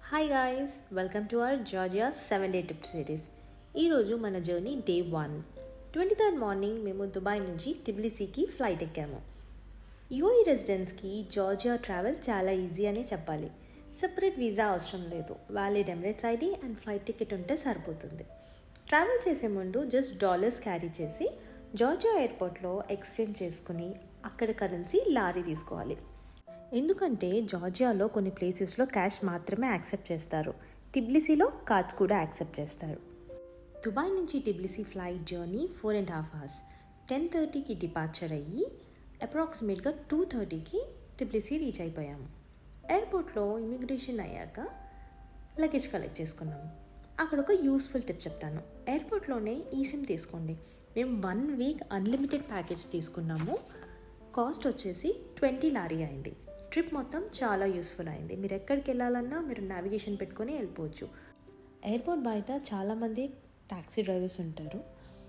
Hi guys, welcome to our Georgia 7-day trip series. ఈరోజు మన journey day 1. 23rd morning మేము Dubai నుంచి టిబ్లిసీకి flight ఎక్కాము. యూఏఈ రెసిడెంట్స్కి జార్జియా ట్రావెల్ చాలా ఈజీ అనే చెప్పాలి. సెపరేట్ వీసా అవసరం లేదు. Valid Emirates ID and flight ticket ఉంటే సరిపోతుంది. ట్రావెల్ చేసే ముందు జస్ట్ డాలర్స్ క్యారీ చేసి జార్జియా ఎయిర్పోర్ట్లో ఎక్స్చేంజ్ చేసుకుని అక్కడ కరెన్సీ లారీ తీసుకోవాలి. ఎందుకంటే జార్జియాలో కొన్ని ప్లేసెస్లో క్యాష్ మాత్రమే యాక్సెప్ట్ చేస్తారు. టిబ్లిసీలో కార్డ్స్ కూడా యాక్సెప్ట్ చేస్తారు. దుబాయ్ నుంచి టిబ్లిసీ ఫ్లైట్ జర్నీ 4.5 hours. 10:30కి డిపార్చర్ అయ్యి అప్రాక్సిమేట్గా 2:30కి టిబ్లిసీ రీచ్ అయిపోయాము. ఎయిర్పోర్ట్లో ఇమిగ్రేషన్ అయ్యాక లగేజ్ కలెక్ట్ చేసుకున్నాము. అక్కడ ఒక యూస్ఫుల్ టిప్ చెప్తాను. ఎయిర్పోర్ట్లోనే ఈసిమ్ తీసుకోండి. మేము 1 week అన్లిమిటెడ్ ప్యాకేజ్ తీసుకున్నాము. కాస్ట్ వచ్చేసి 20 లారీ అయింది. ట్రిప్ మొత్తం చాలా యూస్ఫుల్ అయింది. మీరు ఎక్కడికి వెళ్ళాలన్నా మీరు నావిగేషన్ పెట్టుకొని వెళ్ళిపోవచ్చు. ఎయిర్పోర్ట్ బయట చాలామంది ట్యాక్సీ డ్రైవర్స్ ఉంటారు.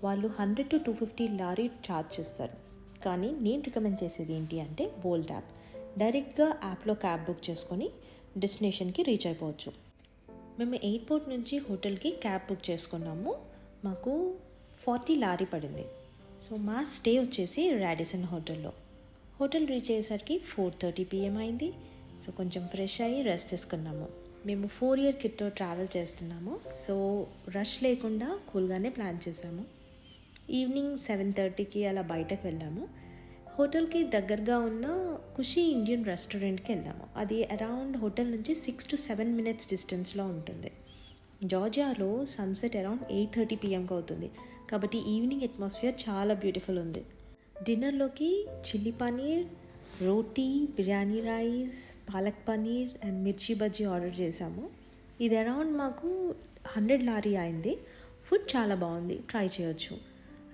వాళ్ళు 100 to 250 లారీ ఛార్జ్ చేస్తారు. కానీ నేను రికమెండ్ చేసేది ఏంటి అంటే బోల్ట్ యాప్. డైరెక్ట్గా యాప్లో క్యాబ్ బుక్ చేసుకొని డెస్టినేషన్కి రీచ్ అయిపోవచ్చు. మేము ఎయిర్పోర్ట్ నుంచి హోటల్కి క్యాబ్ బుక్ చేసుకున్నాము. మాకు 40 లారీ పడింది. సో మా స్టే వచ్చేసి రాడిసన్ హోటల్ రీచ్ అయ్యేసరికి 4:30 PM అయింది. సో కొంచెం ఫ్రెష్ అయ్యి రెస్ట్ తీసుకున్నాము. మేము 4-year కిడ్తో ట్రావెల్ చేస్తున్నాము. సో రష్ లేకుండా కూల్గానే ప్లాన్ చేసాము. ఈవినింగ్ 7:30కి అలా బయటకు వెళ్ళాము. హోటల్కి దగ్గరగా ఉన్న ఖుషీ ఇండియన్ రెస్టారెంట్కి వెళ్ళాము. అది అరౌండ్ హోటల్ నుంచి 6 to 7 minutes డిస్టెన్స్లో ఉంటుంది. జార్జియాలో సన్సెట్ అరౌండ్ 8:30 PMకి అవుతుంది. కాబట్టి ఈవినింగ్ అట్మాస్ఫియర్ చాలా బ్యూటిఫుల్ ఉంది. డిన్నర్లోకి chilli paneer, roti, biryani rice, palak paneer and mirchi bajji order చేసాము. ఇది అరౌండ్ మాకు 100 లారీ అయింది. ఫుడ్ చాలా బాగుంది, ట్రై చేయొచ్చు.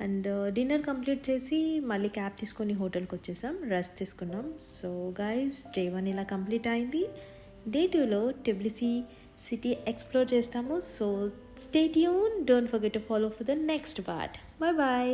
అండ్ డిన్నర్ కంప్లీట్ చేసి మళ్ళీ క్యాబ్ తీసుకొని హోటల్కి వచ్చేసాం, రెస్ట్ తీసుకున్నాం. సో గైస్, డే 1 ఇలా కంప్లీట్ అయింది. డే 2లో టిబ్లిసీ సిటీ ఎక్స్ప్లోర్ చేస్తాము. So stay tune, don't forget to follow for the next part. Bye bye.